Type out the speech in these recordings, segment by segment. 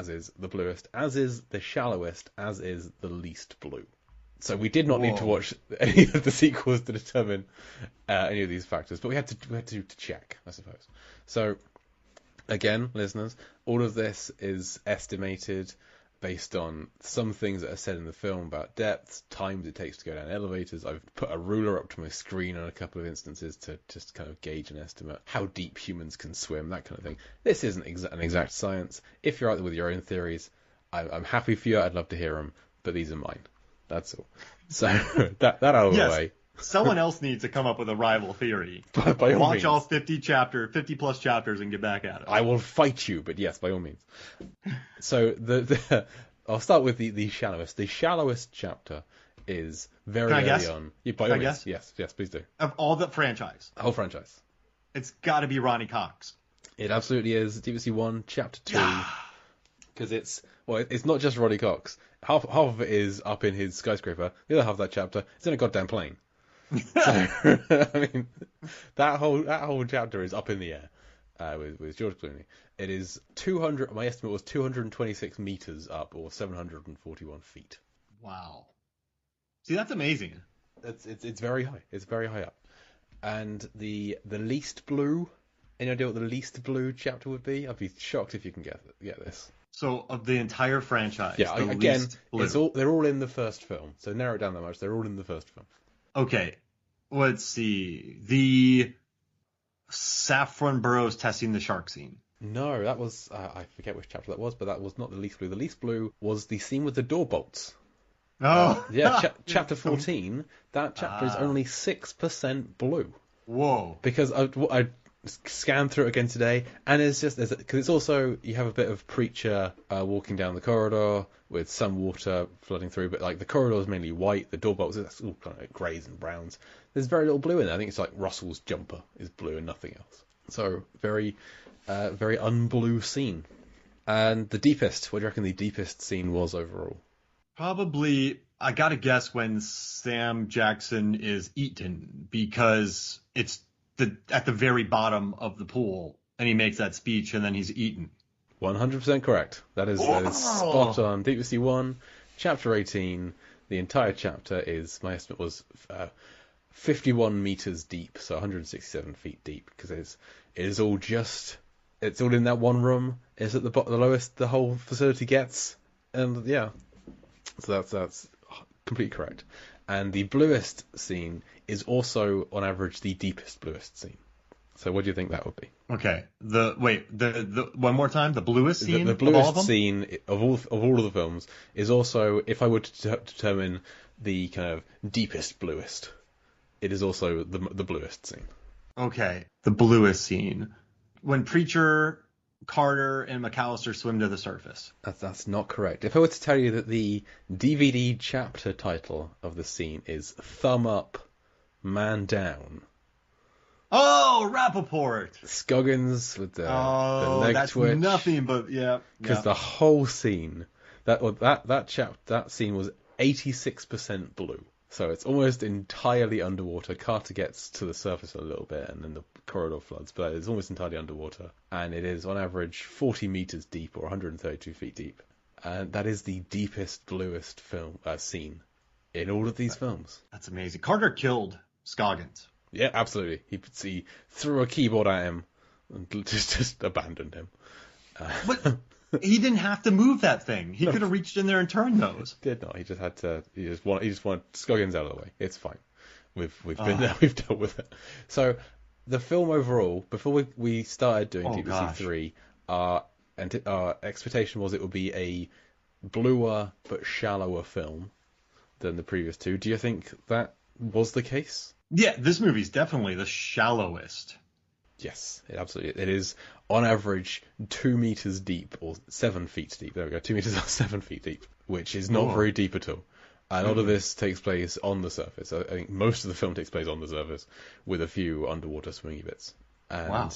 as is the bluest, as is the shallowest, as is the least blue. So we did not need to watch any of the sequels to determine any of these factors, but we had to check, I suppose. So, again, listeners, all of this is estimated based on some things that are said in the film about depths, times it takes to go down elevators. I've put a ruler up to my screen on a couple of instances to just kind of gauge an estimate, how deep humans can swim, that kind of thing. This isn't an exact science. If you're out there with your own theories, I'm happy for you. I'd love to hear them, but these are mine. That's all. So that out of the way. Someone else needs to come up with a rival theory. By all Watch means. all 50 plus chapters and get back at it. I will fight you, but yes, by all means. So I'll start with the shallowest. The shallowest chapter is very early on. Yeah, by all means. Yes, please do. Of all the franchise. The whole franchise. It's got to be Ronnie Cox. It absolutely is. Deep Sea 1, Chapter 2. Because it's not just Ronnie Cox. Half of it is up in his skyscraper. The other half of that chapter is in a goddamn plane. So, I mean, that whole chapter is up in the air with George Clooney. It is 200. My estimate was 226 meters up, or 741 feet. Wow. See, that's amazing. It's very high. It's very high up. And the least blue. Any idea what the least blue chapter would be? I'd be shocked if you can get this. So of the entire franchise, yeah. Again, they're all in the first film. So narrow it down that much. They're all in the first film. Okay, let's see. The Saffron Burrows testing the shark scene. No, that was I forget which chapter that was, but that was not the least blue. The least blue was the scene with the door bolts. Oh, chapter 14. That chapter is only 6% blue. Whoa! Because I scanned through it again today, and it's just because it's also you have a bit of Preacher walking down the corridor with some water flooding through, but like the corridor is mainly white, the door bolts that's all kind of greys and browns. There's very little blue in there. I think it's like Russell's jumper is blue and nothing else. So very unblue scene. And the deepest. What do you reckon the deepest scene was overall? Probably, I gotta guess when Sam Jackson is eaten, because it's at the very bottom of the pool, and he makes that speech, and then he's eaten. 100% correct. That is spot on. Deep Sea 1, Chapter 18. The entire chapter is, my estimate was 51 meters deep, so 167 feet deep, because it's all in that one room. It's at the lowest the whole facility gets, and yeah, so that's completely correct. And the bluest scene is also, on average, the deepest bluest scene. So what do you think that would be? Okay. The one more time. The bluest scene. The bluest scene of all of the films is also, if I were to determine the kind of deepest bluest, it is also the bluest scene. Okay. The bluest scene. When Preacher, Carter, and McAllister swim to the surface. That's not correct. If I were to tell you that the DVD chapter title of the scene is Thumb Up, Man Down. Oh, Rappaport! Scoggins with the leg that's twitch. Nothing but, yeah. Because the whole scene, that scene was 86% blue. So it's almost entirely underwater. Carter gets to the surface a little bit, and then the corridor floods, but it's almost entirely underwater. And it is, on average, 40 meters deep, or 132 feet deep. And that is the deepest, bluest scene in all of these films. That's amazing. Carter killed Scoggins. Yeah, absolutely. He threw a keyboard at him and just abandoned him. But he didn't have to move that thing. He could have reached in there and turned those. Did not. He just had to. He just wanted Scoggins out of the way. It's fine. We've been there. We've dealt with it. So the film overall, before we started doing Deep Sea 3, our expectation was it would be a bluer but shallower film than the previous two. Do you think that was the case? Yeah, this movie's definitely the shallowest. Yes, it is on average 2 meters deep, or 7 feet deep. There we go, 2 meters or 7 feet deep, which is not very deep at all. A lot of this takes place on the surface. I think most of the film takes place on the surface, with a few underwater swingy bits. And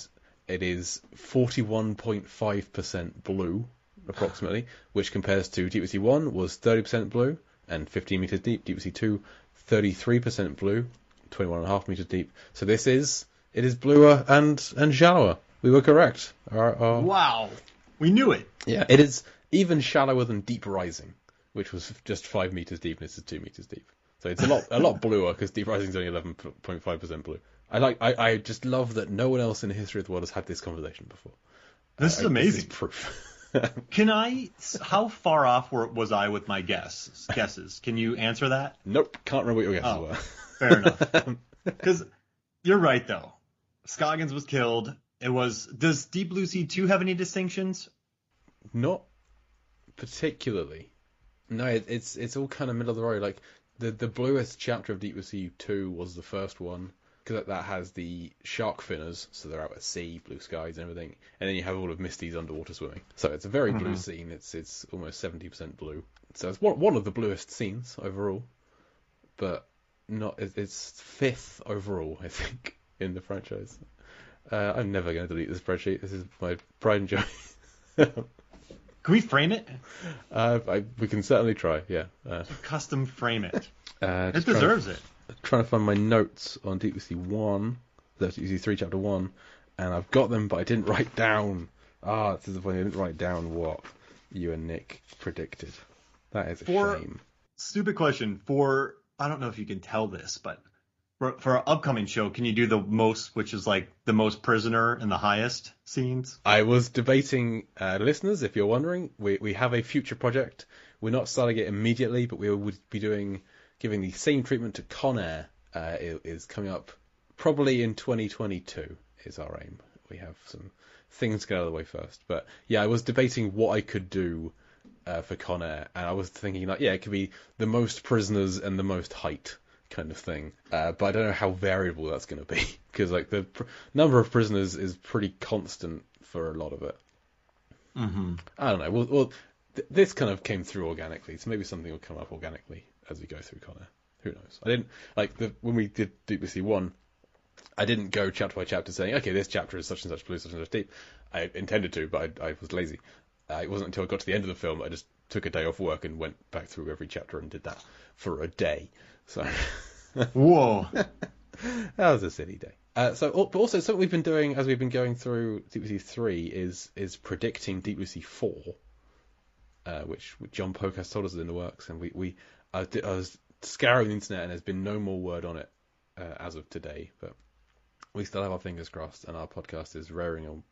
it is 41.5% blue, approximately, which compares to Deep Sea 1 was 30% blue and 15 meters deep. Deep Sea 2, 33% blue, 21.5 meters deep. So it is bluer and shallower. We were correct. Wow. We knew it. Yeah, it is. even shallower than Deep Rising, which was just 5 meters deep, and this is 2 meters deep. So it's a lot bluer because Deep Rising is only 11.5% blue. I just love that no one else in the history of the world has had this conversation before. This is amazing. This is proof. How far off was I with my guesses? Can you answer that? Nope, can't remember what your guesses were. Fair enough. Because you're right, though. Scoggins was killed. Does Deep Blue Sea 2 have any distinctions? Not particularly. No, it's all kind of middle of the road. Like, the bluest chapter of Deep Blue Sea 2 was the first one, because that has the shark finners, so they're out at sea, blue skies and everything, and then you have all of Misty's underwater swimming. So it's a very blue scene. It's almost 70% blue. So it's one of the bluest scenes overall, but it's 5th overall, I think, in the franchise. I'm never going to delete this spreadsheet. This is my pride and joy. Can we frame it? We can certainly try, yeah. Custom frame it. It deserves it. Trying to find my notes on Deep Blue Sea 1, Deep Blue Sea 3 Chapter 1, and I've got them, but I didn't write down. This is the point. I didn't write down what you and Nick predicted. That is a shame. Stupid question. I don't know if you can tell this, but for our upcoming show, can you do the most, which is like the most prisoner and the highest scenes? I was debating, listeners, if you're wondering, we have a future project. We're not starting it immediately, but we would be giving the same treatment to Con Air. It is coming up probably in 2022 is our aim. We have some things to get out of the way first. But yeah, I was debating what I could do for Con Air, and I was thinking like, it could be the most prisoners and the most height kind of thing. But I don't know how variable that's going to be, because like the number of prisoners is pretty constant for a lot of it. Mm-hmm. I don't know. Well, this kind of came through organically, so maybe something will come up organically as we go through Con Air. Who knows? I didn't when we did Deep Blue Sea 1, I didn't go chapter by chapter saying, okay, this chapter is such and such blue, such and such deep. I intended to, but I was lazy. It wasn't until I got to the end of the film I just took a day off work and went back through every chapter and did that for a day. So whoa, that was a silly day. But also something we've been doing as we've been going through Deep Blue Sea 3 is predicting Deep Blue Sea 4, which John Polk has told us is in the works, and I was scouring the internet and there's been no more word on it as of today, but we still have our fingers crossed, and our podcast is raring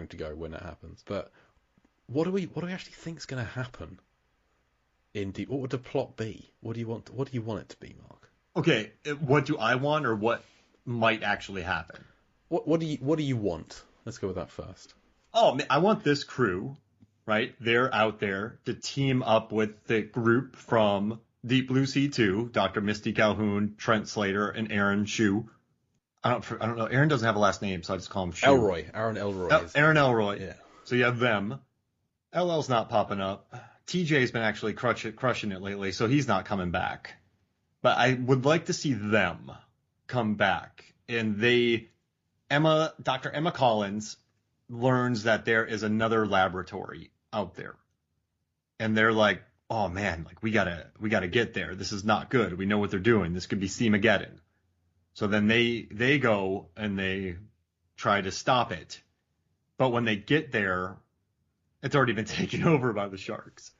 to go when that happens. But what do we actually think is going to happen in Deep? What would the plot be? What do you want it to be, Mark? Okay, what do I want, or what might actually happen? What do you want? Let's go with that first. Oh, I want this crew, right? They're out there to team up with the group from Deep Blue Sea 2, Dr. Misty Calhoun, Trent Slater, and Aaron Shue. I don't know. Aaron doesn't have a last name, so I just call him Shue. Aaron Elroy. Aaron Elroy. Yeah. So you have them. LL's not popping up. TJ's been actually crushing it lately, so he's not coming back. But I would like to see them come back. And Dr. Emma Collins learns that there is another laboratory out there. And they're like, oh man, like we gotta get there. This is not good. We know what they're doing. This could be Steamageddon. So then they go and they try to stop it. But when they get there, it's already been taken over by the sharks.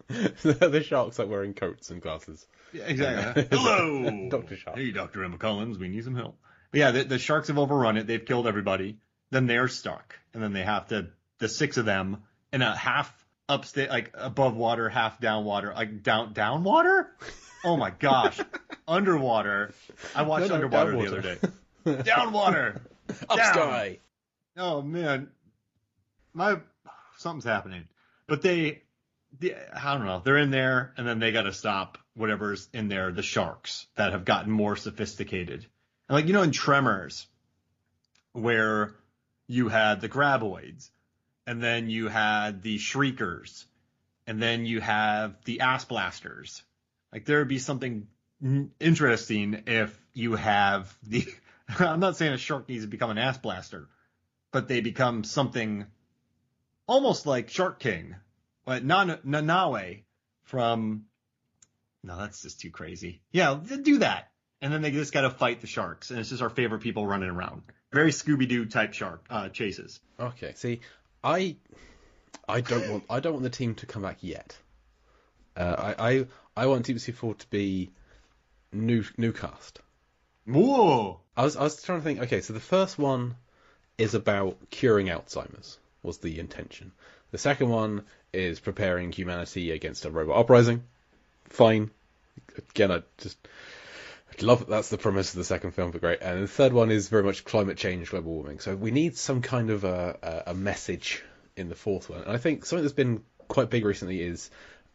The sharks are wearing coats and glasses. Yeah, exactly. Hello, Dr. Shark. Hey, Dr. Emma Collins, we need some help. But yeah, the sharks have overrun it. They've killed everybody. Then they're stuck, and then they have to, the 6 of them, in a half upstate, like above water, half down water, like down water. Oh my gosh, underwater. I watched Underwater the other day. Down water, up sky. Oh man, something's happening. But I don't know. They're in there, and then they got to stop whatever's in there. The sharks that have gotten more sophisticated, and like in Tremors, where you had the graboids, and then you had the shriekers, and then you have the ass blasters. Like there would be something interesting if you have the. I'm not saying a shark needs to become an ass blaster, but they become something almost like Shark King. But Nanawe from... No, that's just too crazy. Yeah, do that. And then they just got to fight the sharks. And it's just our favorite people running around. Very Scooby-Doo type shark chases. Okay, see, I I don't want the team to come back yet. I want Deep Sea 4 to be new cast. Whoa! I was trying to think. Okay, so the first one is about curing Alzheimer's, was the intention. The second one is preparing humanity against a robot uprising. Fine. Again, I love that that's the premise of the second film, but great. And the third one is very much climate change, global warming. So we need some kind of a message in the fourth one. And I think something that's been quite big recently is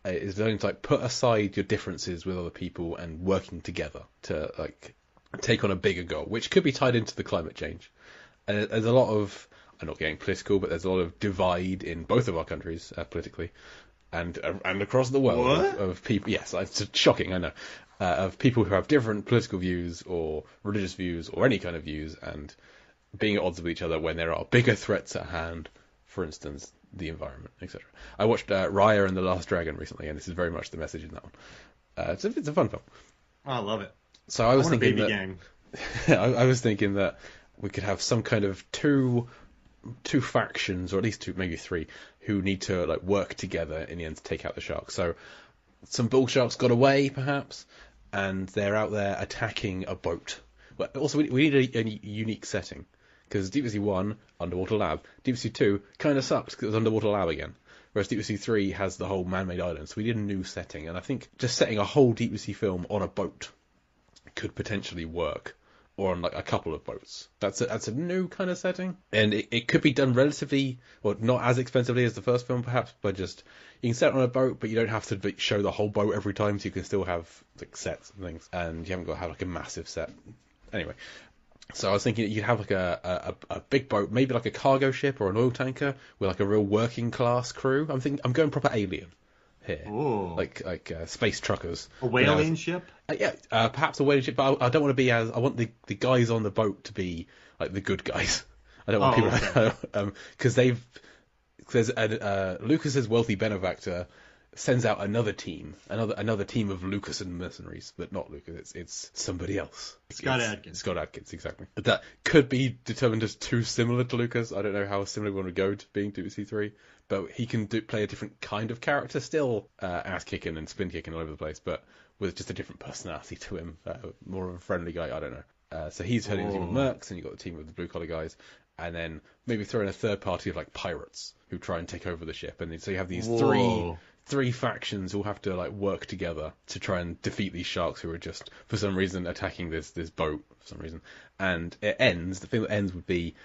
learning to like put aside your differences with other people and working together to like take on a bigger goal, which could be tied into the climate change. And there's a lot of, I'm not getting political, but there's a lot of divide in both of our countries politically, and across the world of people. Yes, it's shocking, I know, of people who have different political views or religious views or any kind of views, and being at odds with each other when there are bigger threats at hand. For instance, the environment, etc. I watched Raya and the Last Dragon recently, and this is very much the message in that one. It's a fun film. Oh, I love it. So I was thinking Baby that Gang. I was thinking that we could have some kind of two factions, or at least two, maybe three, who need to like work together in the end to take out the shark. So some bull sharks got away, perhaps, and they're out there attacking a boat. But also, we need a unique setting, because Deep Sea 1, underwater lab. Deep Sea 2 kind of sucks because it was underwater lab again. Whereas Deep Sea 3 has the whole man-made island, so we need a new setting. And I think just setting a whole Deep Sea film on a boat could potentially work, or on like a couple of boats. That's a new kind of setting, and it could be done relatively, well, not as expensively as the first film, perhaps, but just you can set it on a boat, but you don't have to show the whole boat every time, so you can still have like sets and things, and you haven't got to have like a massive set. Anyway, so I was thinking you'd have like a big boat, maybe like a cargo ship or an oil tanker with like a real working class crew. I'm going proper Alien here. Ooh. Like space truckers. A whaling ship? Yeah, perhaps a whaling ship, but I don't want to be as, I want the guys on the boat to be like the good guys. I don't want people because Lucas's wealthy benefactor sends out another team of Lucas and mercenaries, but not Lucas. It's somebody else. Scott Adkins. Scott Adkins, exactly. That could be determined as too similar to Lucas. I don't know how similar we want to go to being to C3, but he can play a different kind of character, still ass kicking and spin kicking all over the place, but with just a different personality to him, more of a friendly guy. I don't know. So he's heading the team of mercs, and you've got the team of the blue collar guys, and then maybe throw in a third party of like pirates who try and take over the ship, and so you have these three factions who have to like work together to try and defeat these sharks who are just for some reason attacking this boat for some reason. And the thing that ends would be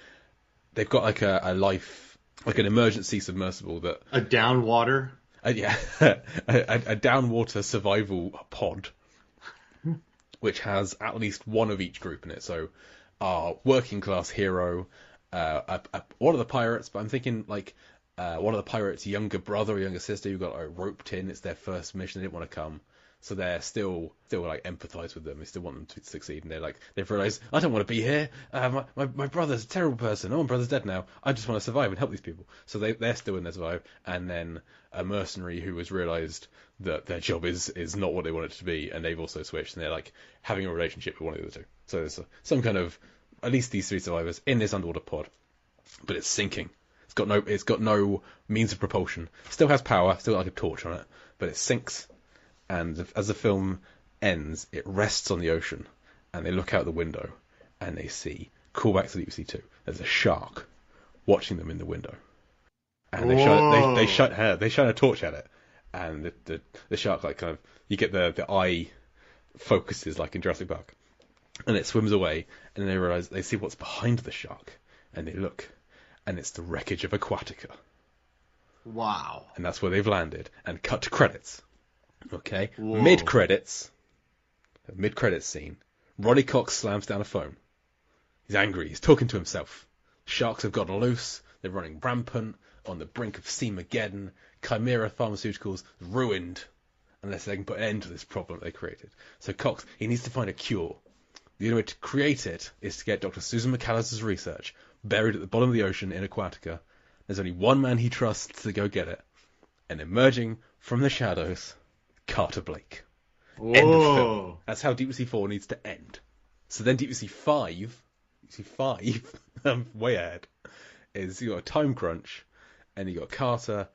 they've got like a life, like an emergency submersible that a downwater a downwater survival pod which has at least one of each group in it. So our working class hero, one of the pirates, but I'm thinking like one of the pirates' younger brother or younger sister who got like roped in. It's their first mission. They didn't want to come, so they're still like empathise with them. They still want them to succeed, and they've realised I don't want to be here. My brother's a terrible person. Oh, my brother's dead now. I just want to survive and help these people. So they're still in there to survive. And then a mercenary who has realised that their job is not what they want it to be, and they've also switched, and they're like having a relationship with one of the other two. So there's some kind of, at least these three survivors in this underwater pod, but it's sinking. It's got no means of propulsion. Still has power, still got like a torch on it, but it sinks. And as the film ends, it rests on the ocean, and they look out the window, and they see, call back to Deep Sea 2. There's a shark watching them in the window, and they shine a torch at it, and the shark like kind of, you get the eye focuses like in Jurassic Park, and it swims away, and then they realise, they see what's behind the shark, and they look. And it's the wreckage of Aquatica. Wow. And that's where they've landed. And cut to credits. Okay? Whoa. Mid-credits scene. Roddy Cox slams down a phone. He's angry. He's talking to himself. Sharks have gotten loose. They're running rampant. On the brink of Seamageddon. Chimera Pharmaceuticals ruined. Unless they can put an end to this problem they created. So Cox, he needs to find a cure. The only way to create it is to get Dr. Susan McAllister's research buried at the bottom of the ocean in Aquatica. There's only one man he trusts to go get it. And emerging from the shadows, Carter Blake. Whoa. End of film. That's how Deep Sea 4 needs to end. So then Deep Sea 5, I'm way ahead, is, you got a time crunch, and you got Carter,